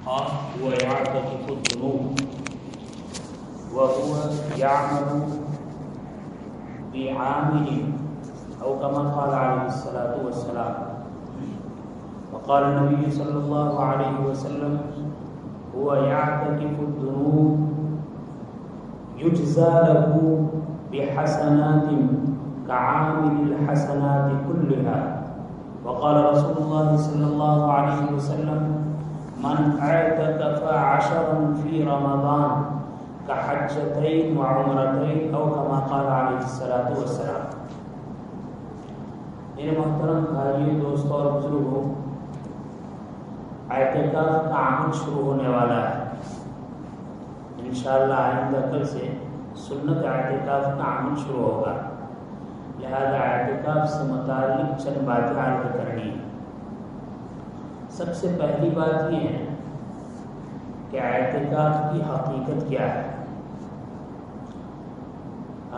هو يعتكف الذنوب وهو يعمل بعامل أو كما قال عليه الصلاة والسلام. وقال النبي صلى الله عليه وسلم هو يعتكف الذنوب يجزى له بحسنات كعامل الحسنات كلها. وقال رسول الله صلى الله عليه وسلم من اعتكف 10 في رمضان كحجتين وعمرتين أو كما قال عليه الصلاة والسلام. میرے محترم بھائیوں، دوستوں اور بزرگوں، اعتکاف کا عمل شروع ہونے والا ہے. انشاءاللہ آئندہ کل سے سنت اعتکاف کا عمل شروع ہوگا، لہذا اعتکاف سے متعلق چند باتیں عرض کرنی ہیں. سب سے پہلی بات یہ ہے کہ اعتکاف کی حقیقت کیا ہے.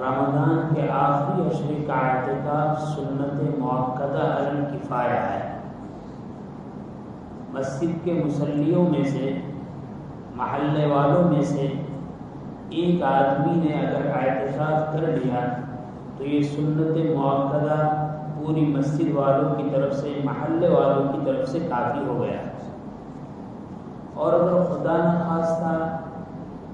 رمضان کے آخری عشرے کا اعتکاف سنت مؤکدہ علی الکفایہ ہے. مسجد کے مصلیوں میں سے، محلے والوں میں سے ایک آدمی نے اگر اعتکاف کر لیا تو یہ سنت مؤکدہ پوری مسجد والوں کی طرف سے، محلے والوں کی طرف سے کافی ہو گیا. اور اگر خدا نخواستہ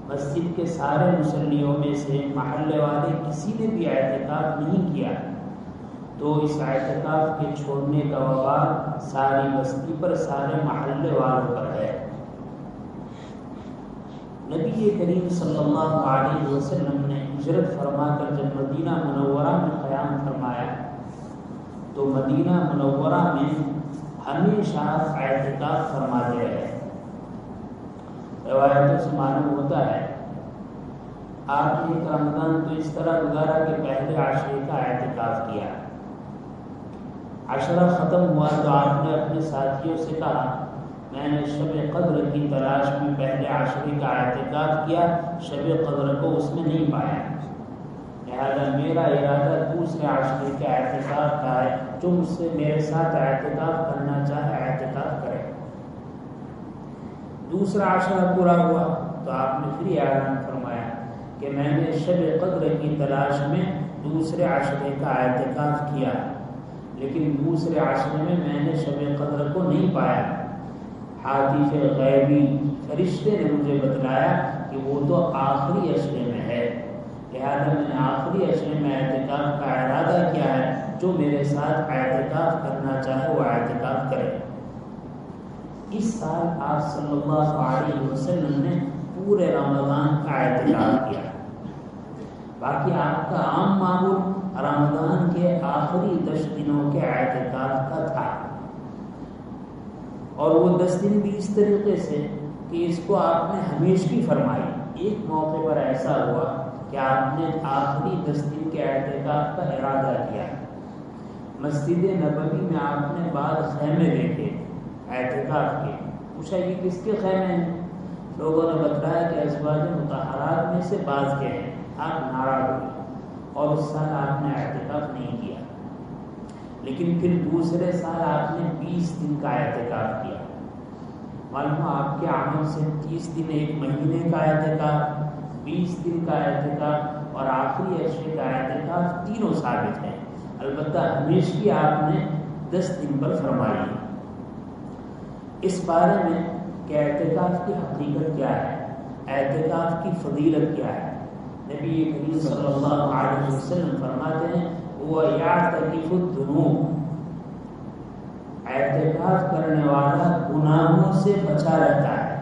مسجد کے سارے مصلیوں میں سے محلے والے کسی نے بھی اعتکاف نہیں کیا تو اس اعتکاف کے چھوڑنے کا وبال ساری بستی پر، سارے محلے والوں پر ہے. نبی کریم صلی اللہ علیہ وسلم نے ہجرت فرما کر جب مدینہ منورہ میں قیام فرمایا تو مدینہ منورہ میں ہمیشہ اعتکاف فرماتے رہے. روایتوں سے معلوم ہوتا ہے آپ نے ایک رمضان تو اس طرح گزارا کہ پہلے عشرے کا اعتکاف کیا. عشرہ ختم ہوا تو آپ نے اپنے ساتھیوں سے کہا میں نے شب قدر کی تلاش میں پہلے عشرے کا اعتکاف کیا، شب قدر کو اس میں نہیں پایا، لہذا میرا ارادہ دوسرے عشرے کے اعتکاف کا ہے. جو مجھ سے میرے ساتھ اعتکاف کرنا چاہے اعتکاف کرے. دوسرا عشرہ پورا ہوا تو آپ نے پھر اعلان فرمایا کہ میں نے شب قدر کی تلاش میں دوسرے عشرے کا اعتکاف کیا، لیکن دوسرے عشرے میں نے شب قدر کو نہیں پایا. حاتف غیبی فرشتے نے مجھے بتلایا کہ وہ تو آخری عشرے میں ہے، لہذا میں نے آخری عشرے میں اعتکاف کا ارادہ کیا ہے. جو میرے ساتھ اعتکاف کرنا چاہے وہ اعتکاف کرے. اس سال آپ صلی اللہ علیہ وسلم نے پورے رمضان کا اعتکاف کیا. باقی آپ کا عام معمول رمضان کے آخری 10 دنوں کے اعتکاف کا تھا، اور وہ 10 دن بھی اس طریقے سے کہ اس کو آپ نے ہمیشگی فرمائی. ایک موقع پر ایسا ہوا کہ آپ نے آخری 10 دن کے اعتکاف کا ارادہ کیا. مسجد نبوی میں آپ نے بعض خیمے دیکھے اعتکاف کے. پوچھا یہ کس کے خیمے ہیں؟ لوگوں نے بتلایا کہ ازواج مطہرات میں سے بعض کے ہیں. آپ ناراض ہوئے اور اس سال آپ نے اعتکاف نہیں کیا، لیکن پھر دوسرے سال آپ نے 20 دن کا اعتکاف کیا. معلوم آپ کے عمل سے 30 دن ایک مہینے کا اعتکاف، 20 دن کا اعتکاف اور آخری عشرے کا اعتکاف تینوں ثابت ہیں. البتہ ہمیشگی آپ نے 10 دن پر فرمائی. اس بارے میں کہ اعتکاف کی حقیقت کیا ہے، اعتکاف کی فضیلت کیا ہے، نبی کریم صلی اللہ علیہ وسلم فرماتے ہیں وہ یعتکف الذنوب، اعتکاف کرنے والا گناہوں سے بچا رہتا ہے.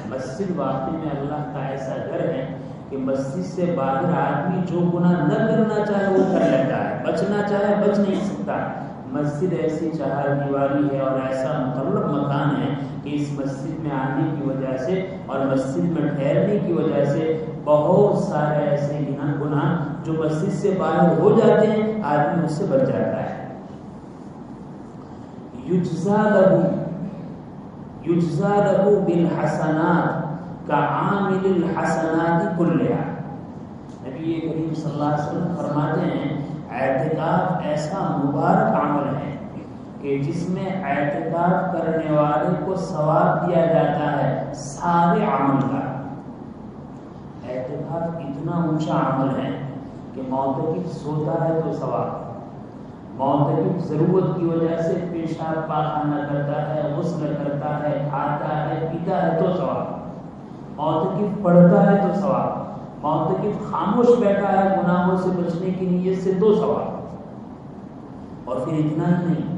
مسجد واقعی میں اللہ کا ایسا گھر ہے کہ مسجد سے باہر آدمی جو گناہ نہ کرنا چاہے وہ کر لیتا ہے، بچنا چاہے بچ نہیں سکتا. مسجد ایسی چہار دیواری ہے اور ایسا مقرب مکان ہے کہ اس مسجد میں آنے کی وجہ سے اور مسجد میں ٹھہرنے کی وجہ سے بہت سارے ایسے گناہ جو مسجد سے باہر ہو جاتے ہیں آدمی اس سے بچ جاتا ہے. یجزا لہ بالحسنات کعامل الحسنات کلھا. نبی کریم صلی اللہ علیہ وسلم فرماتے ہیں اعتکاف ایسا مبارک عمل ہے کہ جس میں اعتکاف کرنے والے کو ثواب دیا جاتا ہے سارے عمل کا۔ اعتکاف اتنا اونچا عمل ہے کہ معتکف سوتا ہے تو ثواب، معتکف ضرورت کی وجہ سے پیشاب پاخانہ کرتا ہے، غسل کرتا ہے، کھاتا ہے، پیتا ہے تو ثواب، معتکف پڑھتا ہے تو ثواب، معتکف خاموش بیٹھا ہے گناہوں سے بچنے کی نیت سے تو ثواب۔ اور پھر اتنا ہی نہیں،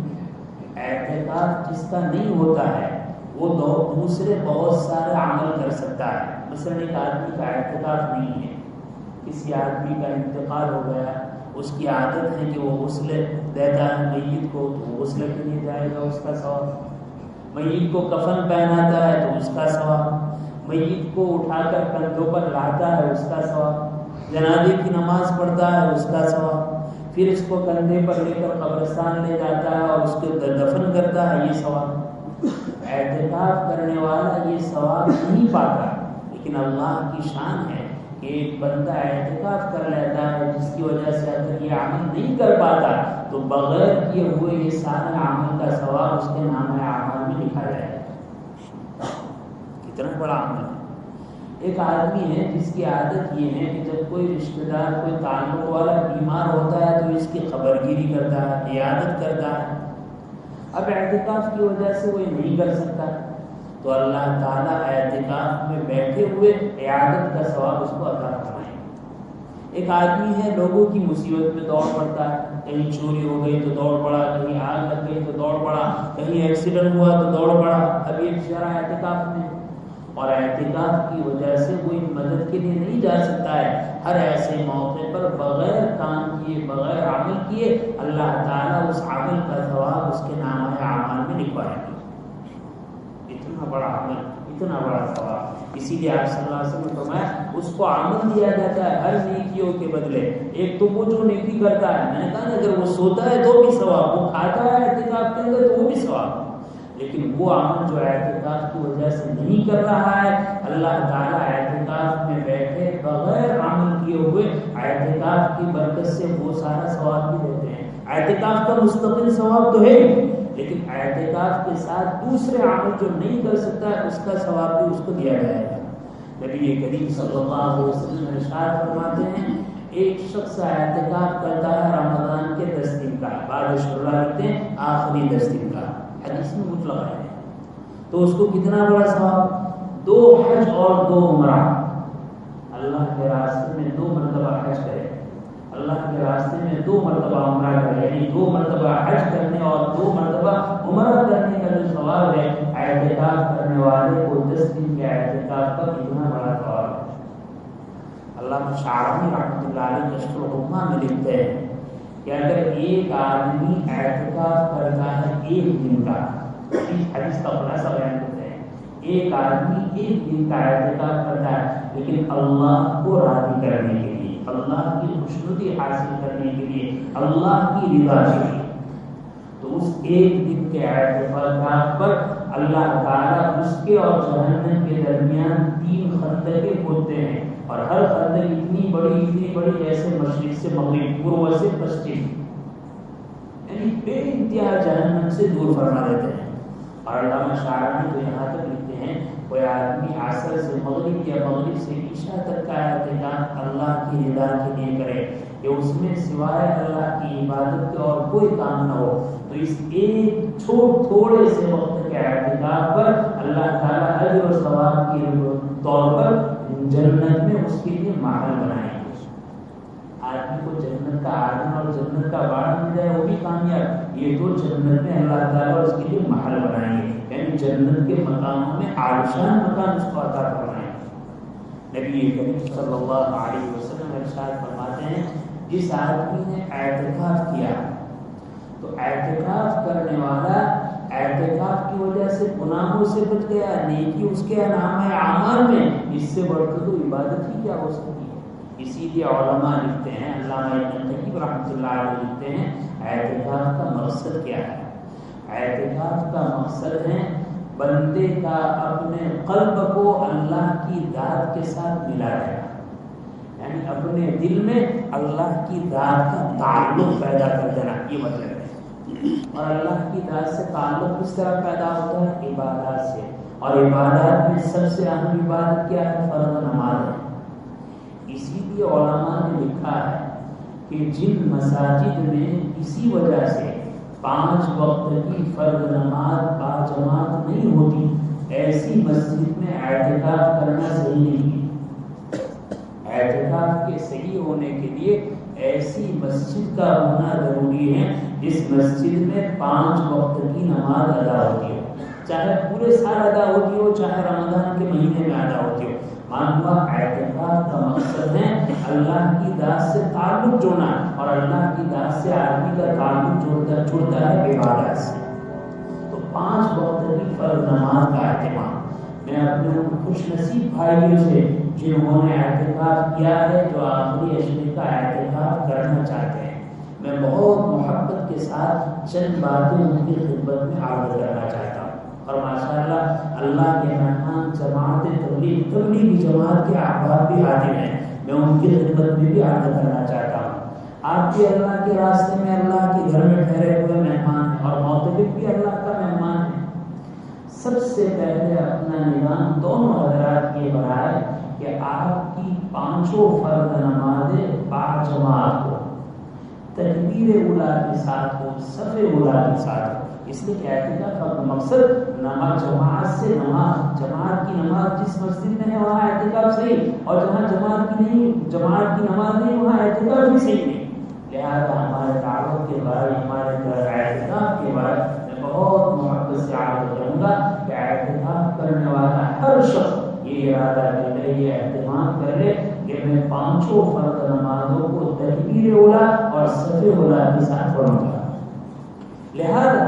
اعتکاف جس کا نہیں ہوتا ہے وہ دوسرے بہت سارے عمل کر سکتا ہے۔ مثلا ایک آدمی کا اعتکاف نہیں ہے، کسی آدمی کا انتقال ہو گیا، اس کی عادت ہے کہ وہ غسل دیتا ہے میت کو، تو وہ غسل کے لیے جائے گا، اس کا ثواب۔ میت کو کفن پہناتا ہے تو اس کا ثواب، میت کو اٹھا کر کندھوں پر لاتا ہے اس کا ثواب، جنازے کی نماز پڑھتا ہے اس کا ثواب، پھر اس کو کندھے پر لے کر قبرستان لے جاتا ہے اور اس کو دفن کرتا ہے، یہ ثواب۔ اعتکاف کرنے والا یہ ثواب نہیں پاتا، لیکن اللہ کی شان ہے کہ ایک بندہ اعتکاف کر لیتا ہے جس کی وجہ سے اگر یہ عمل نہیں کر پاتا تو بغیر کیے ہوئے یہ سارے عمل کا ثواب اس کے نام اعمال میں لکھا جائے گا۔ کتنا بڑا عمل ہے۔ ایک آدمی ہے جس کی عادت یہ ہے کہ جب کوئی رشتہ دار، کوئی تعلق والا بیمار ہوتا ہے تو اس کی خبرگیری کرتا ہے، عیادت کرتا ہے۔ اب اعتکاف کی وجہ سے وہ یہ نہیں کر سکتا تو اللہ تعالیٰ اعتکاف میں بیٹھے ہوئے عیادت کا ثواب اس کو عطا فرمائے۔ ایک آدمی ہے لوگوں کی مصیبت میں دوڑ پڑتا ہے، کہیں چوری ہو گئی تو دوڑ پڑا، کہیں آگ لگ گئی تو دوڑ پڑا، کہیں ایکسیڈنٹ ہوا تو دوڑ پڑا، ابھی ایک شرح اعتکاف میں، اور اعتکاف کی وجہ سے کوئی مدد کے لیے نہیں جا سکتا ہے۔ ہر ایسے موقع پر بغیر کام کیے، بغیر عمل کیے، اللہ تعالیٰ اس عمل کا ثواب اس کے نام اعمال میں لکھوائے گا۔ اتنا بڑا عمل، اتنا بڑا ثواب، اسی لیے آپ صلی اللہ علیہ وسلم نے فرمایا اس کو عمل دیا جاتا ہے ہر نیکیوں کے بدلے۔ ایک تو وہ جو نیکی کرتا ہے، میں نے کہا اگر وہ سوتا ہے تو بھی ثواب، وہ کھاتا ہے اعتکاف کے اندر تو وہ بھی ثواب، لیکن وہ عمل جو اعتکاف کی وجہ سے نہیں کر رہا ہے، اللہ تعالیٰ اعتکاف میں بیٹھے بغیر عمل کیے ہوئے اعتکاف کی برکت سے وہ سارا ثواب بھی دیتے ہیں۔ اعتکاف کا مستقل ثواب تو ہے، لیکن اعتکاف کے ساتھ دوسرے عمل جو نہیں کر سکتا ہے اس کا ثواب بھی اس کو دیا جائے گا۔ نبی کریم صلی اللہ علیہ وسلم ارشاد فرماتے ہیں ایک شخص اعتکاف کرتا ہے رمضان کے 10 دن کا، بعد شرح لکھتے ہیں آخری 10 دن کا، حدیث میں مطلق ہے، تو اس کو کتنا بڑا ثواب؟ 2 حج اور 2 عمرہ۔ اللہ کے راستے میں 2 مرتبہ حج کرے، اللہ کے راستے میں 2 مرتبہ عمرہ کرے، یعنی 2 مرتبہ حج کرنے اور 2 مرتبہ عمرہ کرنے کا جو ثواب ہے، اعتکاف کرنے والے کو 10 دن کے اعتکاف کا کتنا بڑا ثواب ہے۔ علامہ شعرانی رحمۃ اللہ علیہ کشف الغمہ میں لکھتے ہیں کہ اگر ایک آدمی اعتکاف کرتا ہے 1 دن کا، حدیث کا خلاصہ بیان کرتے ہیں، ایک آدمی 1 دن کا اعتکاف کرتا ہے لیکن اللہ کو راضی کرنے کے لیے، اللہ کی خوشنودی حاصل کرنے کے لیے، اللہ کی رضا کے لیے، تو اس 1 دن کے اعتکاف پر اللہ تعالیٰ اس کے اور جہنم کے درمیان 3 خندقیں کھودتے ہیں، اور ہر خندق اتنی بڑی جیسے مشرق سے مغرب، پورب سے پشچم، یعنی بے انتہا جہنم سے دور فرما دیتے ہیں۔ اور علامہ شعرانی تو یہاں تک لکھتے ہیں کوئی آدمی عصر سے مغرب یا مغرب سے عشاء تک کا اعتکاف اللہ کی رضا کے لیے کرے کہ اس میں سوائے اللہ کی عبادت کے اور کوئی کام نہ ہو، تو اس ایک تھوڑے سے وقت کے اعتکاف پر اللہ تعالیٰ اجر و ثواب کے طور پر جنت میں اس کے لیے محل بنائیں گے۔ آدمی کو جنت کا آنگن اور جنت کا باڑ مل جائے وہ بھی کامیاب، یہ تو جنت میں اللہ تعالیٰ اس کے لیے محل بنائیں گے، یعنی جنت کے مقاموں میں عالیشان مکان اس کو عطا فرمائیں گے۔ نبی کریم صلی اللہ علیہ وسلم ارشاد فرماتے ہیں جس آدمی نے اعتکاف کیا تو اعتکاف کرنے والا اعتکاف کی وجہ سے گناہوں سے بچ گیا، نیکی اس کے نام اعمال میں، اس سے بڑھ کر تو عبادت ہی کیا ہو سکتی ہے۔ اسی لیے علماء لکھتے ہیں، علامہ ابن قیم رحمۃ اللہ علیہ لکھتے ہیں اعتکاف کا مقصد کیا ہے؟ اعتکاف کا مقصد ہے بندے کا اپنے قلب کو اللہ کی ذات کے ساتھ ملانا، یعنی اپنے دل میں اللہ کی ذات کا تعلق پیدا کر دینا، یہ مطلب ہے۔ اور اللہ کی ذات سے تعلق کس طرح پیدا ہوتا ہے؟ عبادات سے. اور عبادات میں سب سے اہم عبادت کیا ہے؟ فرض نماز ہے. اسی لیے علماء نے لکھا ہے کہ جن مساجد میں اسی وجہ سے 5 وقت کی فرض نماز باجماعت نہیں ہوتی، ایسی مسجد میں اعتکاف کرنا صحیح نہیں ہے. اعتکاف کے صحیح ہونے کے لیے ایسی مسجد کا ہونا ضروری ہے جس مسجد میں 5 وقت کی نماز ادا ہوتی ہو، چاہے پورے سال ادا ہوتی ہو، چاہے رمضان کے مہینے میں ادا ہوتی ہو. مان ہوا اعتکاف کا مقصد ہے اللہ کی ذات سے تعلق جوڑنا، اور اللہ کی ذات سے آدمی کا تعلق جڑتا ہے عبادات سے. تو 5 وقت کی فرض نماز کا اہتمام. میں اپنے خوش نصیب بھائیوں سے جنہوں نے اعتکاف کیا ہے، جو آخری اشرے کا اعتکاف کرنا چاہتے ہیں، میں بہت محبت کے ساتھ چند باتیں ان کی خدمت میں عرض کرنا چاہتا ہوں. اور ماشاءاللہ اللہ کے مہمان جماعت تبلیغی جماعت کے احباب بھی حاضر ہیں، میں ان کی خدمت میں بھی عرض کرنا چاہتا ہوں. آپ بھی اللہ کے راستے میں اللہ کے گھر میں ٹھہرے ہوئے مہمان ہیں، اور معتکف بھی اللہ کا مہمان ہے. سب سے پہلے اپنا نظام دونوں حضرات یہ بنائے کہ آپ کی 5 فرض نمازیں باجماعت ہو، تکبیر اولیٰ کے ساتھ ہو، صف اولیٰ کے ساتھ ہو. اس لیے کہ اعتکاف کا مقصد نماز جماعت سے جماعت کی نماز جس مسجد میں ہے وہاں اعتکاف صحیح، اور جہاں جماعت کی نماز نہیں وہاں اعتکاف بھی صحیح نہیں. لہٰذا ہمارے دعوت کے بعد، ہمارے اعتکاف کے بعد میں بہت محبت سے عرض کروں گا کہ اعتکاف کرنے والا ہر شخص یہ ارادہ کر لے، یہ اہتمام کر لے کہ میں 5 فرض نمازوں کو تکبیر اولیٰ اور صف اولیٰ کے ساتھ پڑھوں گا. لہذا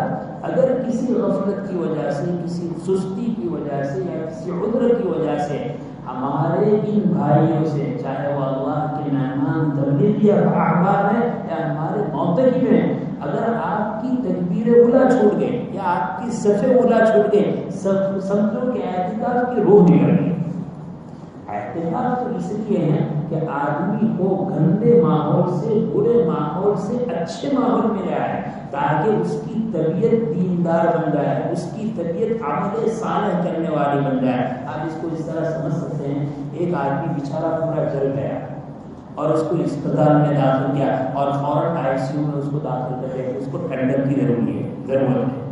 اگر کسی غفلت کی وجہ سے، کسی سستی کی وجہ سے، یا کسی عذر کی وجہ سے ہمارے ان بھائیوں سے، چاہے وہ اللہ کے مہمان تبلیغی احباب ہیں یا ہمارے معتکف ہیں، اگر آپ کی تکبیر اولیٰ چھوٹ گئے یا آپ کی صف اولیٰ چھوٹ گئے، سمجھو کہ اعتکاف کی روح نکل گئی. اعتکاف تو اس لیے ہے کہ آدمی کو گندے ماحول سے، برے ماحول سے اچھے ماحول میں لائے، تاکہ اس کی طبیعت دیندار بن جائے، اس کی طبیعت عمل صالح کرنے والی بن جائے. آپ اس کو اس طرح سمجھ سکتے ہیں، ایک آدمی بیچارہ پورا جل گیا اور اس کو اسپتال میں داخل کیا، اور فوراً ICU میں اس کو داخل کر دیا. اس کو ٹھنڈک کی ضرورت ہے.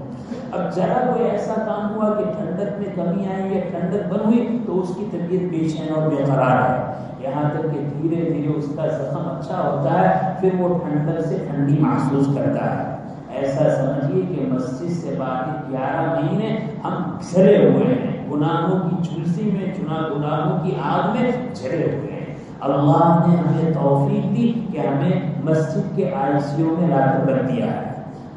اب ذرا کوئی ایسا کام ہوا کہ ٹھنڈک میں کمی آئی یا ٹھنڈک بن ہوئی تو اس کی طبیعت بے چین اور بے قرار ہے، یہاں تک کہ دھیرے دھیرے اس کا زخم اچھا ہوتا ہے، پھر وہ ٹھنڈک سے ٹھنڈی محسوس کرتا ہے. ایسا سمجھیے کہ مسجد سے باقی 11 مہینے ہم گھرے ہوئے ہیں، گناہوں کی جھلسی میں، گناہوں کی آگ میں جھرے ہوئے ہیں. اللہ نے ہمیں توفیق دی کہ ہمیں مسجد کے ICU میں لا کر رکھ دیا ہے.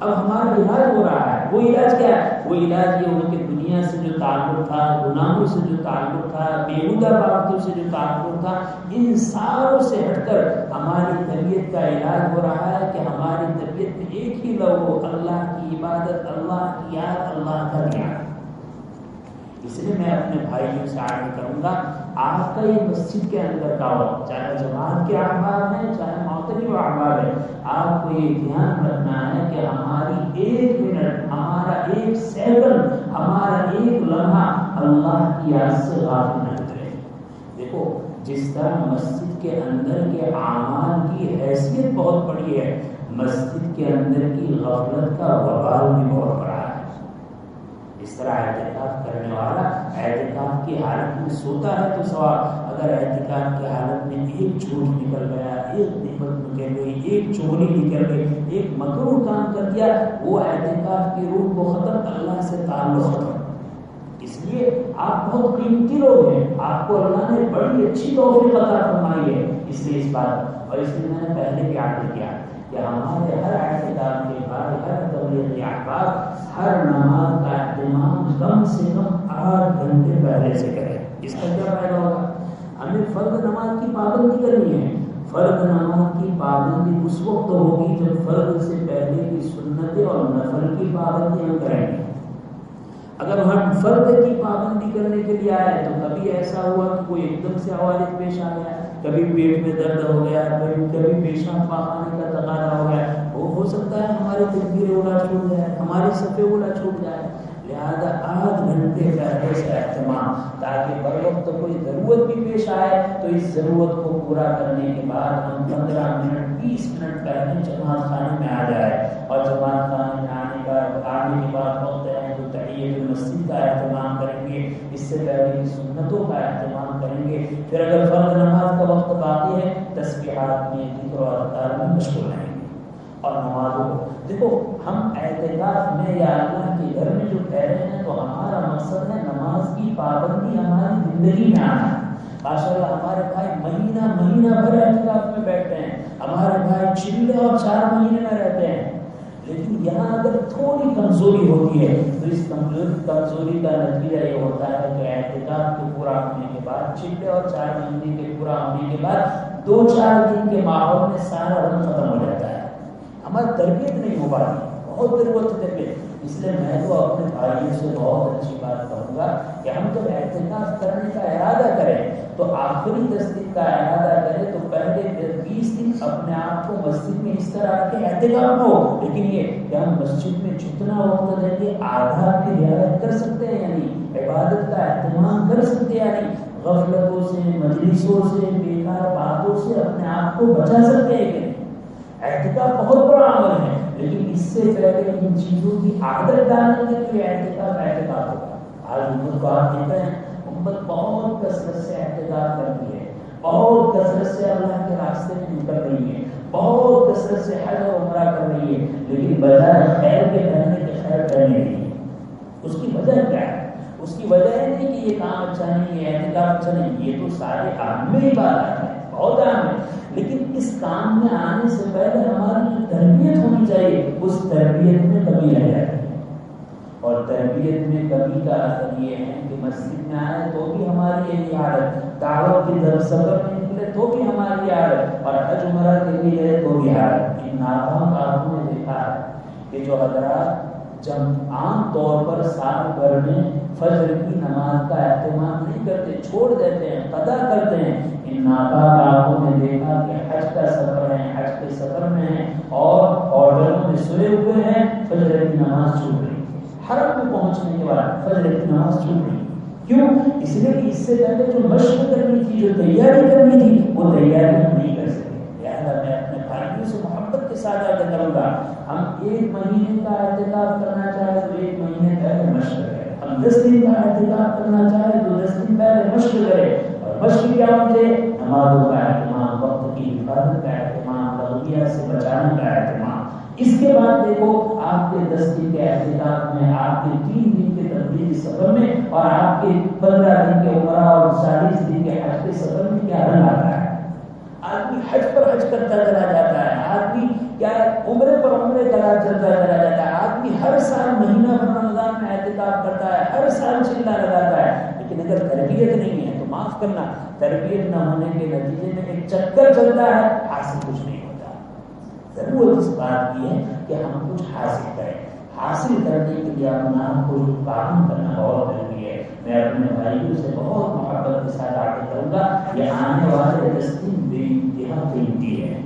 اب ہمارا علاج ہو رہا ہے. وہ علاج کیا ہے؟ وہ علاج یہ ہو کہ دنیا سے جو تعلق تھا، گناہوں سے جو تعلق تھا، بیہودہ باتوں سے جو تعلق تھا، ان ساروں سے ہٹ کر ہماری طبیعت کا علاج ہو رہا ہے کہ ہماری طبیعت میں ایک ہی لو ہو، اللہ کی عبادت، اللہ کی یاد، اللہ کا دھیان. اس لیے میں اپنے بھائیوں سے عرض کروں گا، آپ کا یہ مسجد کے اندر کا وقت، چاہے جماعت کے احباب ہیں، چاہے معتکف احباب ہیں، آپ کو یہ دھیان رکھنا ہے کہ ہماری 1 منٹ، ہمارا 1 سیکنڈ، ہمارا 1 لمحہ اللہ کی یاد سے غافل نہ کرے. دیکھو جس طرح مسجد کے اندر کے اعمال کی حیثیت بہت بڑی ہے، مسجد کے اندر کی غفلت کا وبال بھی بہت بڑا ہے. اس طرح اعتکاف کرنے والا اعتکاف کی حالت میں سوتا ہے تو ثواب، اگر اعتکاف کی حالت میں ایک جھوٹ نکل گیا، ایک نعمت نکل گئی، ایک چغلی نکل گئی، ایک مکروہ کام کر دیا، وہ اعتکاف کی روح کو ختم، اللہ سے تعلق ختم. اس لیے آپ بہت قیمتی لوگ ہیں، آپ کو اللہ نے بڑی اچھی توفیق عطا فرمائی ہے. اس لیے اس بات، اور اس لیے میں نے پہلے بھی عرض کیا کہ ہمارے ہر اعتکاف کے بعد، ہر تبلیغی احباب ہر نماز کا اہتمام کم سے کم 8 گھنٹے پہلے سے کریں. اس کا کیا فائدہ ہوگا؟ ہمیں فرض نماز کی پابندی کرنی ہے. فرض نماز کی پابندی اس وقت ہوگی جب فرض سے پہلے کی سنتیں اور نفل کی پابندی ہم کریں گے. اگر ہم فرض کی پابندی کرنے کے لیے بھی آئے تو کبھی ایسا ہوا کہ کوئی ایک دم سے عوارض پیش آ گیا، کبھی پیٹ میں درد ہو گیا، کبھی پیشاب پاخانے کا تقاضا ہو گیا، وہ ہو سکتا ہے ہماری تدبیر اولا چھوٹ جائے، ہماری صفے اولا چھوٹ جائے. لہذا 8 گھنٹے پہلے سے اہتمام، تاکہ بر وقت کوئی ضرورت بھی پیش آئے تو اس ضرورت کو پورا کرنے کے بعد ہم 15 منٹ 20 منٹ پہلے جماعت خانے میں آ جائے. اور جماعت خانے میں آنے کے بعد وقت ہے تو تحیۃ المسجد کا اہتمام کریں گے، اس سے پہلے کی سنتوں کا اہتمام کریں گے. پھر اگر فرض نماز کا وقت باقی ہے تسبیحات میں، ذکر و اذکار میں مشغول رہیں گے. اور نمازوں کو دیکھو، ہم اعتکاف میں یا اللہ کے گھر میں جو ٹھہرے ہیں تو ہمارا مقصد ہے نماز کی پابندی ہماری زندگی میں آنا. ماشاء اللہ ہمارے بھائی مہینہ بھر اعتکاف میں بیٹھتے ہیں، ہمارے بھائی 6 اور 4 مہینے میں رہتے ہیں. لیکن یہاں اگر تھوڑی کمزوری ہوتی ہے تو اس کمزوری کا نتیجہ یہ ہوتا ہے کہ اعتکاف کے پورا ہونے کے بعد 6 اور 4 مہینے کے پورا ہونے کے بعد 2-4 دن کے ماحول میں سارا رنگ ختم ہو جاتا ہے، ہماری تربیت نہیں ہو پاتی. بہت ضرورت ہے تربیت. اس لیے میں تو اپنے بھائیوں سے بہت اچھی بات کہوں گا کہ ہم جب اعتکاف کرنے کا ارادہ کریں تو آخری 10 دن کا ارادہ کریں تو پہلے 20 دن اپنے آپ کو مسجد میں اس طرح کے اعتکاف میں ہو. لیکن یہ کہ ہم مسجد میں جتنا وقت دیں گے آداب کی رعایت کر سکتے ہیں، یعنی عبادت کا اہتمام کر سکتے ہیں، یعنی غفلتوں سے، مجلسوں سے، بیکار باتوں سے اپنے آپ کو بچا سکتے ہیں. کہ اعتکاف بہت بڑا عمل ہے، لیکن اس سے پہلے ان چیزوں کی عادت ڈالیں گے کہ اعتکاف ہوگا. آج امت کو آپ دیکھتے ہیں، امت بہت کثرت سے اعتکاف کرتی ہے، بہت کثرت سے اللہ کے راستے میں نکل رہی ہے، بہت کثرت سے حج اور عمرہ کر رہی ہے، لیکن بجائے خیر کے کرنے کے خیر کر نہیں رہی ہے. اس کی وجہ کیا ہے؟ اس کی وجہ ہے نہیں کہ یہ کام اچھا نہیں ہے، اعتکاف اچھا نہیں، یہ تو سارے کام میں عبادت ہے، بہت اہم ہے. لیکن اس کام میں آنے سے پہلے ہماری جو تربیت ہونی چاہیے اس تربیت میں کمی رہ جاتی ہے. اور تربیت میں کمی کا اثر یہ ہے کہ مسجد میں آئے تو بھی ہماری یہی عادت، دعوت کے سفر میں نکلے تو بھی ہماری عادت، اور حج عمرہ کے لیے گئے تو بھی عادت. ان ناکام کاموں نے دیکھا ہے کہ جو حضرات جب عام طور پر سال بھر میں فجر کی نماز کا اہتمام نہیں کرتے، چھوڑ دیتے ہیں، قضا کرتے ہیں، ان ناپاک آنکھوں نے دیکھا کہ حج کا سفر ہے، حج کے سفر میں ہیں اور ہوٹلوں میں سوئے ہوئے ہیں، فجر کی نماز چھوٹ رہی. حرم میں پہنچنے کے بعد فجر کی نماز چھوٹ رہی. کیوں؟ اس لیے کہ اس سے پہلے جو مشق کرنی تھی، جو تیاری کرنی تھی، وہ تیاری ہم نہیں کر سکے. لہٰذا میں اپنے بھائیوں سے محبت کے ساتھ عرض کروں گا، ہم 1 مہینے کا اعتکاف کرنا چاہیں تو 1 مہینے پہلے مشق کریں. ہم 10 دن کا اعتکاف کرنا چاہیں تو 10 دن پہلے مشق کریں. اور مشق کیا ہوتے؟ نمازوں کا اہتمام، وقت کی حفاظت کا اہتمام، لغویات سے بچانے کا اہتمام. اس کے بعد دیکھو آپ کے 10 دن کے اعتکاف میں، آپ کے 3 دن کے تبلیغی سفر میں اور آپ کے 15 دن کے عمرہ اور 40 دن کے حج کے سفر میں کیا رنگ آتا ہے. آدمی حج پر حج کرتا چلا جاتا ہے، آدمی کیا عمرے پر عمرے چلتا چلا جاتا ہے، آدمی ہر سال مہینہ بھر رمضان میں اعتکاف کرتا ہے، ہر سال چلا لگاتا ہے. لیکن اگر تربیت نہیں ہے تو معاف کرنا، تربیت نہ ہونے کے نتیجے میں ایک چکر چلتا ہے، حاصل کچھ نہیں ہوتا. ضرورت اس بات کی ہے کہ ہم کچھ حاصل کریں. حاصل کرنے کے لیے اپنا کو کام کرنا بہت ضروری ہے. میں اپنے بھائیوں سے بہت محبت کے ساتھ آگے کروں گا. یہ آنے والے 10 دن بے انتہا قیمتی ہے.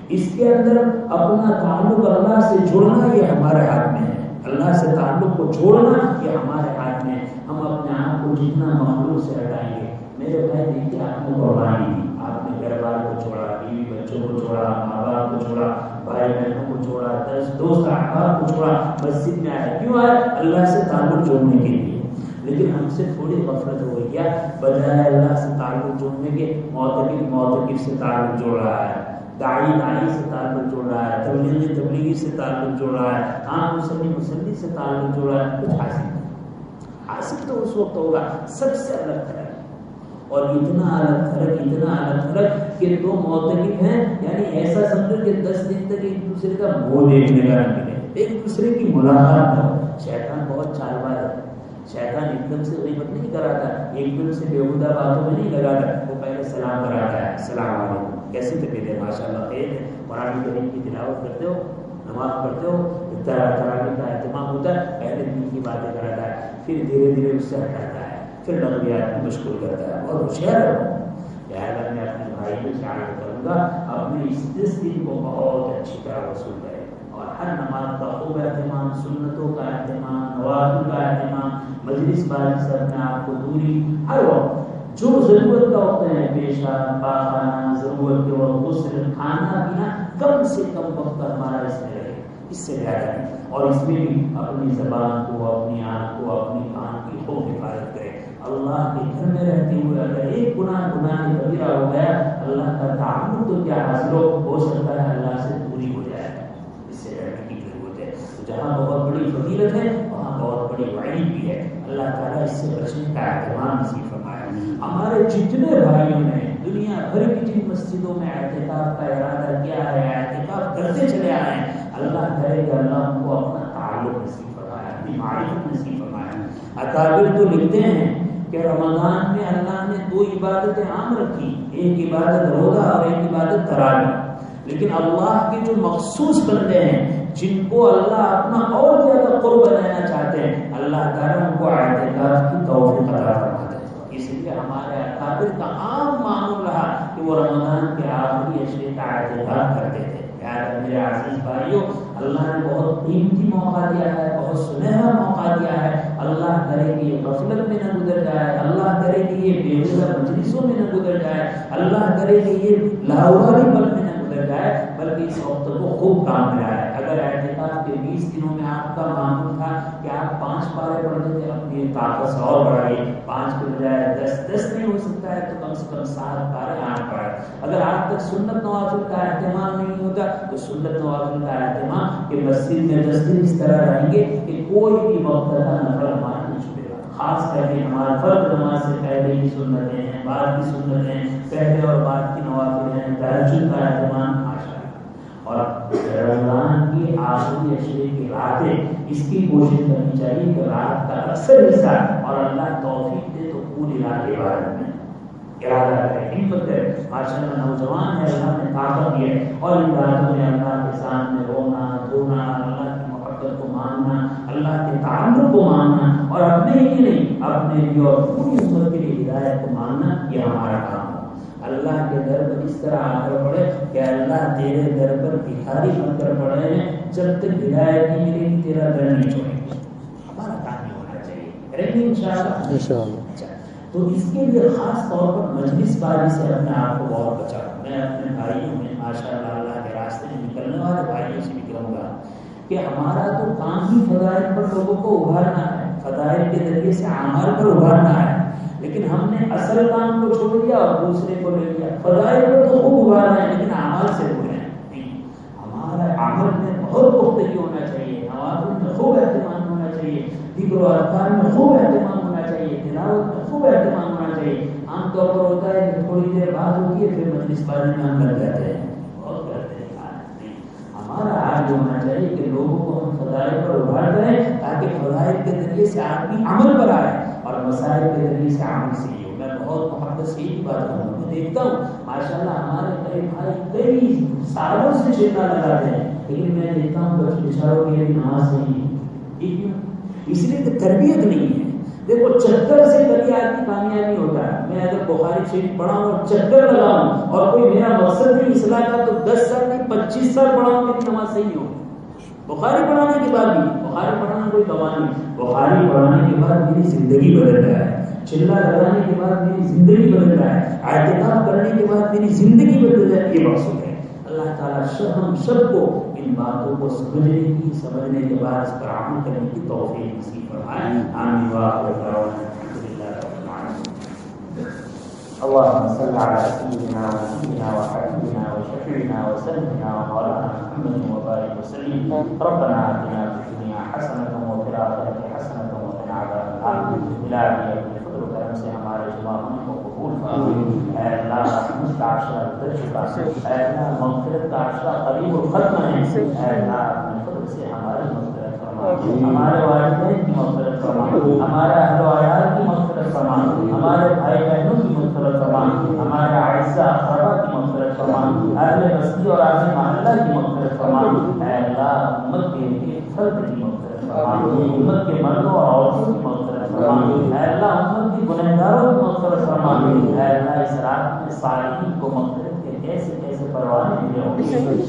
اس کے اندر اپنا تعلق اللہ سے جوڑنا یہ ہمارے ہاتھ میں ہے. اللہ سے تعلق کو جوڑنا یہ ہمارے ہاتھ میں ہے. ہم اپنے آپ کو جتنا مخلوق سے ہٹائیں گے. میرے بھائی دیکھیے، آپ نے قربانی دی، آپ نے گھر والوں کو چھوڑا، بیوی بچوں کو چھوڑا، ماں باپ کو چھوڑا، بھائی بہنوں کو چھوڑا، 10 دوست احباب کو چھوڑا، مسجد میں آئے. کیوں آئے؟ اللہ سے تعلق جوڑنے کے لیے. لیکن ہم سے تھوڑی غفلت ہو گئی. کیا بجائے اللہ سے تعلق جوڑنے کے معتکف سے تعلق جوڑ رہا ہے، داعی سے تعلق جوڑ رہا ہے، تبلیغی سے تعلق جوڑ رہا ہے، عام مسلی سے تعلق جوڑ رہا ہے. کچھ حاصل نہیں. حاصل تو اس وقت ہوگا سب سے الگ تھلگ، اور اتنا الگ تھلگ کہ 2 معتکف ہیں، یعنی ایسا سمجھو کہ 10 دن تک ایک دوسرے کا منہ دیکھنے کا نہ ملے، ایک دوسرے کی ملاقات نہ ہو. شیطان بہت چالباز ہے. شیطان ایک دم سے غیبت نہیں کراتا، ایک دم سے بیہودہ باتوں میں نہیں لگاتا. وہ پہلے سلام کراتا ہے، السلام علیکم، کیسی طبیعت ہے؟ ماشاء اللہ خیر ہے. قرآن کریم کی تلاوت کرتے ہو، نماز پڑھتے ہو، تراویح کا اہتمام ہوتا ہے. پہلے دین کی باتیں کراتا ہے، پھر دھیرے دھیرے اس سے ہٹاتا ہے، پھر لغویات میں مشغول کرتا ہے. اور ہوشیار ہے وہ. لہٰذا میں اپنے بھائی کو چاہیے کروں گا اپنے اس دن کو بہت اچھی طرح وصول کرے اور ہر نماز کا خوب اہتمام, سنتوں کا اہتمام, نوافل کا اہتمام, مجلس بازی سے اپنے آپ کو دوری, ہر وقت جو ضرورت کا وقت ہے پیشاب پاخانہ, ضرورت کے وقت غسل, کھانا پینا, کم سے کم وقت ہمارا اس میں رہے, اس سے زیادہ نہیں. اور اس میں بھی اپنی زبان کو, اپنی آنکھ کو, اپنی کان کی خوب حفاظت کرے. اللہ کے گھر میں رہتے ہوئے اگر ایک گناہ کبیرہ ہو گیا, اللہ کا تعلق تو کیا حاصل ہو سکتا ہے اللہ سے دوری ہو جائے. اس سے ڈرنے کی ضرورت ہے. تو جہاں بہت بڑی فضیلت ہے وہاں بہت بڑی وعید بھی ہے. اللہ تعالیٰ اس سے بچنے کا اہتمام نصیب فرمائے. ہمارے جتنے بھائیوں نے دنیا بھر کی جن مسجدوں میں اعتکاف کا ارادہ کیا ہے, اعتکاف کرتے چلے آئے ہیں, اللہ کرے کہ اللہ ان کو اپنا تعلق نصیب فرمائے, اپنی معرفت نصیب فرمائے. اکابر تو لکھتے ہیں کہ رمضان میں اللہ نے 2 عبادتیں عام رکھی, ایک عبادت روزہ اور ایک عبادت تراویح. لیکن اللہ کے جو مخصوص بندے ہیں جن کو اللہ اپنا اور زیادہ قرب بنانا چاہتے ہیں, اللہ تعالیٰ ان کو اعتکاف کی توفیق عطا فرماتے ہیں. اس لیے ہمارے اکابر کا عام معمول رہا کہ وہ رمضان کے آخری عشرے کا اعتکاف کرتے تھے. میرے عزیز بھائیوں, اللہ نے بہت قیمتی موقع دیا ہے, بہت سنہرا موقع دیا ہے. اللہ کرے کہ یہ غفلت میں نہ گزر جائے, اللہ کرے کہ یہ بےہودہ مجلسوں میں نہ گزر جائے, اللہ کرے کہ یہ لاہوری پل میں نہ گزر جائے, بلکہ اس وقت کو خوب کام میں آئے. اگر اعتکاف کے 20 دنوں میں آپ کا معمول تھا کہ آپ 5 پارے پڑھتے تھے, اپنی طاقت سے اور بڑھائیے, 5 کے بجائے 10 نہیں ہو سکتا ہے تو کم سے کم 7 پارے 8 پڑھائے. اگر آج تک سنت نوافل کا اہتمام نہیں ہوتا تو سنت نوافل کا اہتمام کہ مسجد میں 10 دن اس طرح رہیں گے کہ کوئی بھی وقت کا نفل ہمارا نہیں چھوٹے گا. خاص کر کے ہمارے فرض نماز سے پہلے کی سنتیں ہیں, بعد کی سنتیں, پہلے اور بعد کی نوافل ہیں, تہجد کا اہتمام ماشاءاللہ. اور رمضان کی آخری عشرے کی راتیں اس کی کوشش کرنی چاہیے کہ رات کا اکثر حصہ, اور اللہ توفیق دے تو پوری رات عبادت میں ارادہ ہے, ہمت ہے. ماشاءاللہ نوجوان ہے, اللہ نے طاقت دی ہے, اور ان راتوں میں اللہ کے سامنے رونا دھونا, اللہ کی محبت کو ماننا, اللہ کے تعلق کو ماننا, اور اپنے ہی نہیں اپنے لیے اور پوری امت کے لیے ہدایت کو ماننا, یہ ہمارا کام ہے. اللہ کے در پر اس طرح آ کر پڑے کہ اللہ تیرے در پر بھکاری بن کر پڑے ہیں, جب تک ہدایت نہیں ملے گی تیرا در نہیں چھوڑیں گے. ہمارا کام یہ ہونا چاہیے, رہے انشاءاللہ. تو اس کے لیے خاص طور پر مجلس بازی سے اپنے آپ کو بہت بچاؤ. میں اپنے بھائیوں میں ماشاءاللہ اللہ کے راستے میں نکلنے والے بھائیوں سے بھی کہوں گا کہ ہمارا تو کام ہی فضائل پر لوگوں کو ابھارنا ہے, فضائل کے ذریعے سے اعمال پر ابھارنا ہے. لیکن ہم نے اصل کام کو چھوڑ دیا اور دوسرے کو لے لیا. فضائل پر تو خوب ابھارنا ہے لیکن اعمال سے بھولے نہیں. ہمارا عمل میں بہت پختگی ہونا چاہیے, نوافل میں خوب اہتمام ہونا چاہیے, ذکر و اذکار میں خوب اہتمام ہونا چاہیے, تلاوت میں خوب اہتمام ہونا چاہیے. عام طور پر ہوتا ہے کہ تھوڑی دیر بعد ہوتی ہے پھر مجلس بازی میں ہم لگ جاتے ہیں, بہت کرتے ہیں. ہمارا حال ہونا چاہیے کہ لوگوں کو ہم فضائل پر ابھار دیں تاکہ فضائل کے ذریعے سے آدمی عمل پر آئے اور مسائل کے ذریعے سے عمل سیکھے. میں بہت محبت سے ایک بات کروں, میں دیکھتا ہوں ماشاءاللہ ہمارے کئی بھائی کئی سالوں سے چینا لگاتے ہیں, لیکن میں دیکھتا ہوں بچے بیچاروں کے لیے نماز نہیں ہے. اس لیے کہ تربیت نہیں ہے. دیکھو چکر سے کبھی آدمی کامیابی ہوتا ہے. میں اگر بخاری شریف پڑھا ہوں اور چکر لگاؤں اور کوئی میرا مقصد نہیں اصلاح کا تو 10 سال نہیں 25 سال پڑھاؤں میری نماز صحیح نہیں ہوگی. بخاری پڑھانے کے بعد بھی, بخاری پڑھانا کوئی دوا نہیں, بخاری پڑھانے کے بعد میری زندگی بدل رہا ہے, چلا لگانے کے بعد میری زندگی بدل رہا ہے, اعتکاف کرنے کے بعد میری زندگی بدل رہا ہے. یہ مقصود ہے. اللہ تعالیٰ ہم سب کو ان باتوں کو سمجھنے کے بعد اس پر عمل کرنے کی توفیق نصیب فرمائے. آمین وآخر دعوانا الحمدللہ رب العالمین. اللهم صل على سيدنا ونبينا وحبيبنا وشفيعنا وسيدنا ومولانا محمد وبارك وسلم. ربنا آتنا في الدنيا حسنة وفي الآخرة حسنة وقنا عذاب النار. إلهي بفضل وكرم سے ہمارے جماعت کو قبول فرما. اے اللہ رحمت کا عشرہ گزر چکا ہے, اے اللہ مغفرت کا عشرہ قریب الختم ہے. اے اللہ اپنے فضل سے ہماری مغفرت فرما, ہمارے والدین کی مغفرت فرما, ہمارے اہل و عیال کی مغفرت فرما, ہمارے بھائی بہنوں کی مغفرت فرما, ہمارے اعزاء اقربا کی مغفرت فرما, اہل بستی اور اہل محلہ کی مغفرت فرما. اے اللہ امت کے ایک فرد کی مغفرت فرما, امت کے مردوں اور عورتوں کی مغفرت فرما. اے اللہ امت کی گناہ اس رات میں صالحین کو مغفرت کے کیسے کیسے پروانے ملے ہوں گے.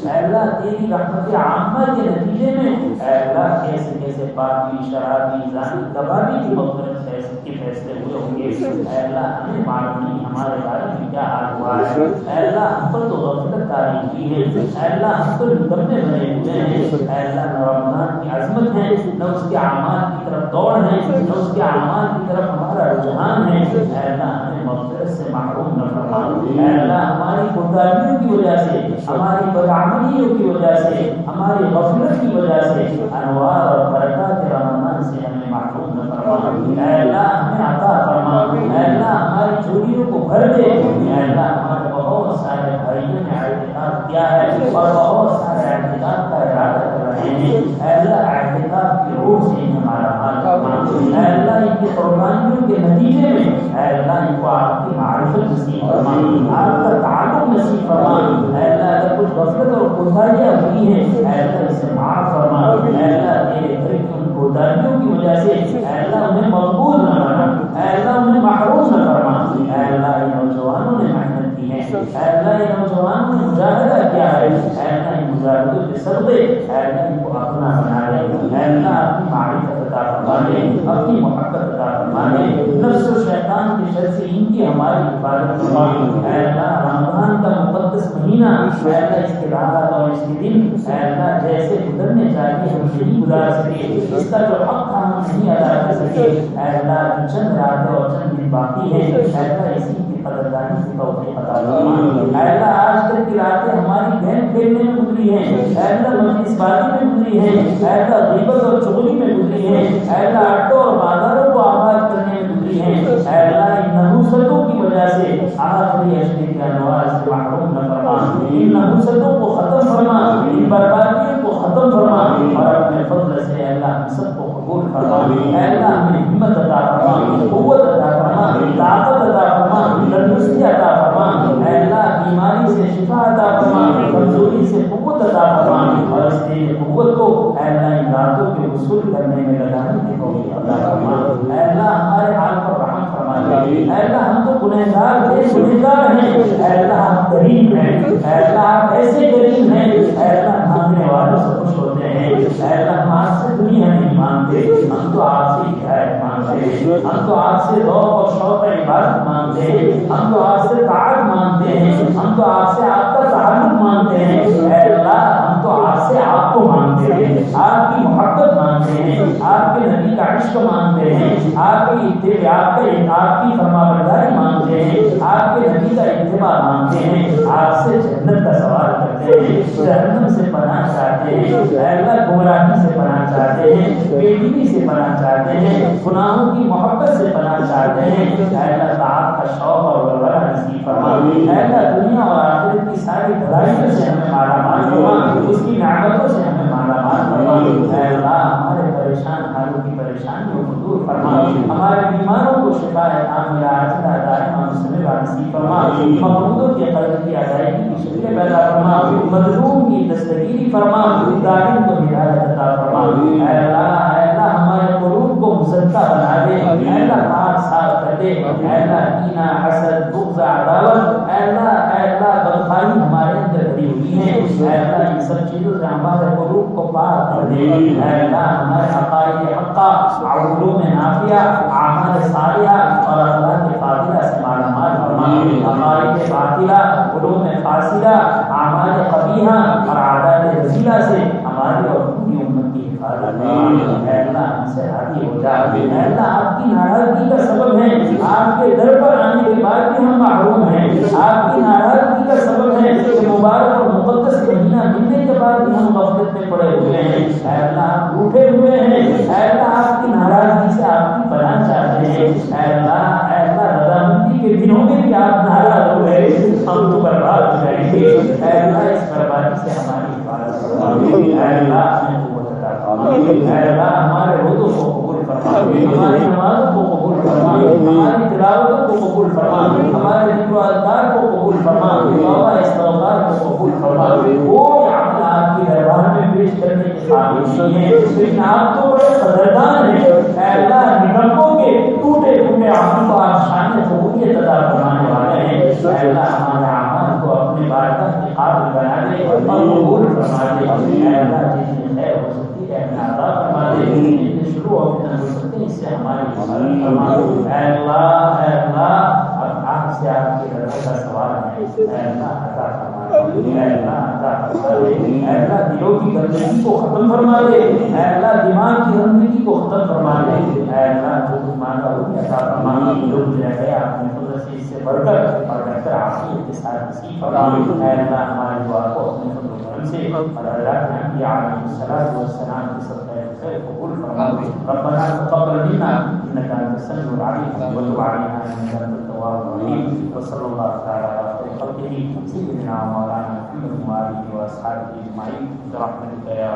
اے اللہ تیری رحمت عامہ کے نتیجے میں اے اللہ کیسے کیسے پاپی شرابی زانی کبابی کی مغفرت کے فیصلے ہوئے ہوں گے. اے اللہ ہمیں معلوم نہیں ہمارے بارے میں کیا حال ہوا ہے. اے اللہ ہم پر تو غفلت تاری کی ہے. اے اللہ ہم پر نکمے بنے ہوئے ہیں. اے اللہ نہ رمضان کی عظمت ہے نہ اس کے اعمال کی طرف دوڑ ہے نہ اس کے اعمال کی طرف ہمارا رجحان ہے. اے اللہ ہمیں مغفرت سے محروم نہ فرما. اے اللہ ہماری کوتاہیوں کی وجہ سے ہماری بدعملیوں کی وجہ سے ہماری غفلت کی وجہ سے انوار اور برکات رمضان سے ہمیں محروم نہ فرما. اے اللہ ہمیں عطا فرما. اے اللہ ہماری چوریوں کو بھر دے. اے اللہ ہمارے بہت سارے بھائیوں نے اعتکاف کیا ہے اور بہت سارے اعتکاف کا ارادہ کر رہے ہیں. اے اللہ اعتکاف کی روح سے انہیں مالا مال فرما. اے اللہ ان کی قربانیوں کے نتیجے میں اے اللہ ان کو آپ کی معرفت نصیب فرما. آپ کا تعلق نصیب فرما. اے اللہ اگر کچھ غفلت اور کوتاہیاں ہوئی ہیں اے اللہ اسے معاف فرما. اے اللہ تیرے گھر کی ان کوتاہیوں کی وجہ سے اے اللہ انہیں مقبول نہ بنا. اے اللہ انہیں محروم نہ فرما. اے اللہ ان نوجوانوں نے محنت کی ہے. اے اللہ ان نوجوانوں نے مجاہدہ کیا ہے. اے اللہ ان مجاہدوں کے صدقے اے اللہ ان کو اپنا بنا لے. اے اللہ اپنی معرفت عطا فرما دے. اپنی محبت عطا فرما دے. نفس و شیطان کے شر سے ان کی ہماری حفاظت فرما. اے اللہ رمضان کا مقدس مہینہ اے اللہ اس کے رات اور اس کے دن اے اللہ جیسے گزرنے چاہیے ہم نہیں گزار سکے. اس کا جو حق تھا ہم نہیں ادا کر سکے. اے اللہ چند راتیں اور چند دن باقی ہیں. اے اللہ اسی کی قدردانی سے توفیق عطا فرما. اے اللہ آج تک کی راتیں ہماری گیم کھیلنے میں گزری ہیں. اے اللہ مجلس بازی میں گزری ہیں. اے اللہ غیبت اور چغلی میں گزری ہیں. اے اللہ اڈوں اور بازاروں کو آباد کرنے میں گزری ہیں. اے اللہ ان نحوستوں کی وجہ سے آخری اشرے کے انوار سے محروم نہ فرما. ان نحوستوں کو ختم فرما. ان بربادیوں کو ختم فرما اور اپنے فضل سے اے اللہ ہم سب کو قبول فرما. اے اللہ ہمیں ہمت عطا فرما. قوت عطا فرما. طاقت عطا فرما. تندرستی عطا فرما. اے اللہ بیماری سے شفا عطا فرما. کمزوری سے قوت عطا فرما اور اس تیری قوت کو اے اللہ ان راتوں کے وصول کرنے میں لگانے کی توفیق عطا فرما. اے اللہ ہمارے حال پر رحم فرما. اے اللہ ہم تو گنہگار تھے گنہگار ہیں. اے اللہ ہم کریم ہیں. اے اللہ آپ ایسے کریم ہیں. اے اللہ مانگنے والوں سے خوش ہوتے ہیں. اے اللہ ہم آپ سے دنیا نہیں مانگتے. ہم تو آپ سے ہدایت مانگتے ہیں. ہم تو آپ سے ذوق اور شوق عبادت مانگتے ہیں. ہم تو آپ سے طاعت مانگتے ہیں. ہم تو آپ سے آپ کا تعلق مانگتے ہیں. اے اللہ ہم تو آپ سے آپ کو مانگتے ہیں. آپ کی محبت مانگتے ہیں. آپ کے نبی کا عشق مانگتے ہیں. آپ کی فرمانبرداری مانگتے ہیں. آپ کے نبی کا اتباع مانگتے ہیں. آپ سے جنت کا سوال کرتے ہیں. جہنم سے پناہ چاہتے ہیں. اے اللہ گمراہی سے پناہ چاہتے ہیں. بے دینی سے پناہ چاہتے ہیں. گناہوں کی محبت سے پناہ چاہتے ہیں. اے اللہ طاعت کا شوق اور ولولہ نصیب فرما. اے اللہ دنیا اور آخرت کی ساری بھلائیوں سے ہمیں مالا مال فرما. اس کی نعمتوں سے ہمیں مالا مال فرما. اے اللہ ہمارے پریشان حالوں کی پریشانیوں کو دور فرما. ہمارے بیماروں کو شفا عاملہ عاجلہ دائمہ مستمرہ نصیب فرما. مقبوضوں کے قرض کی ادائیگی کی شکل پیدا فرما. مظلوم کی دستگیری فرما. ظالم کو ہدایت عطا فرما. اے اللہ ہمارے قلوب کو مزکہ بنا دے. اے اللہ پاک صاف کر دے. اے اللہ کینہ حسد بغض عداوت اے اللہ بدخواہی ہمارے اندر بھری ہوئی ہے. اے اللہ ان سب چیزوں سے ہمارے قلوب کو پاک کر دے. اے اللہ ہمارے عقائد حقہ علوم نافعہ اعمال صالحہ اور اخلاق فاضلہ سے مالا مال فرما. عقائد باطلہ علوم فاسدہ اعمال قبیحہ اور عادات رذیلہ سے ہماری اور پوری امت کی حفاظت فرما. اے اللہ ہم سے راضی ہو جا. اے اللہ آپ کی ناراضگی کا سبب ہے آپ کے در پر آنے کے بعد بھی ہم محروم ہیں. آپ کی ناراضگی کا سبب ہے کہ مبارک اور مقدس مہینہ ملنے کے بعد بھی ہم غفلت میں پڑے ہوئے ہیں. اے اللہ آپ روٹھے ہوئے ہیں. اے اللہ آپ کی ناراضگی سے آپ کی پناہ چاہتے ہیں. اے اللہ رضامندی کے دنوں میں بھی آپ ناراض ہو گئے ہم تو برباد ہو جائیں گے. اے اللہ اس بربادی سے ہماری حفاظت فرما. اے اللہ ہمیں قوت عطا فرما. اے اللہ ہمارے روزوں کو قبول فرما. ہماری نمازوں کو قبول فرما. ہماری تلاوتوں کو قبول فرما. ہمارے ذکر و اذکار کو قبول فرما. توبہ استغفار کو قبول فرما. کوئی عمل آپ کے دربار میں پیش کرنے کے قابل نہیں ہے لیکن آپ تو بڑے قدردان ہیں. اے اللہ نکموں کے ٹوٹے ٹوٹے عمل کو آپ شان قبولیت عطا فرمانے والے ہیں. اے اللہ ہمارے اعمال کو اپنے بارگاہ کے قابل بنا دے اور قبول فرما دے. اے اللہ جس میں خیر ہو سکتی ہے اپنے عطا فرما دے, جس میں شروع اور فتن ہو سکتے ہیں اس سے ہماری حفاظت فرما. اے اللہ اب آپ سے آپ کی رضا کا سوال ہے. اے اللہ عطا فرما دے, اے اللہ عطا فرما دے, اے اللہ دلوں کی گندگی کو ختم فرما دے, اے اللہ دماغ کی گندگی کو ختم فرما دے. اے اللہ جو کچھ مانگا وہ عطا فرما, جو کچھ رہ گیا اپنے قدرت سے اس سے بڑھ کر اور بہتر عافیت کے ساتھ نصیب فرما. اے اللہ ہماری دعا کو اپنے فضل و کرم سے اور اللہ کے انبیاء علیہ الصلوۃ والسلام کے صدقہ خیر قبول فرما. ربنا تقبل منا انك انت السميع العليم وتب علينا انك انت التواب الرحيم. وصلى الله تعالى على خير خلقه سيدنا ومولانا محمد وآله وأصحابه أجمعين برحمتك يا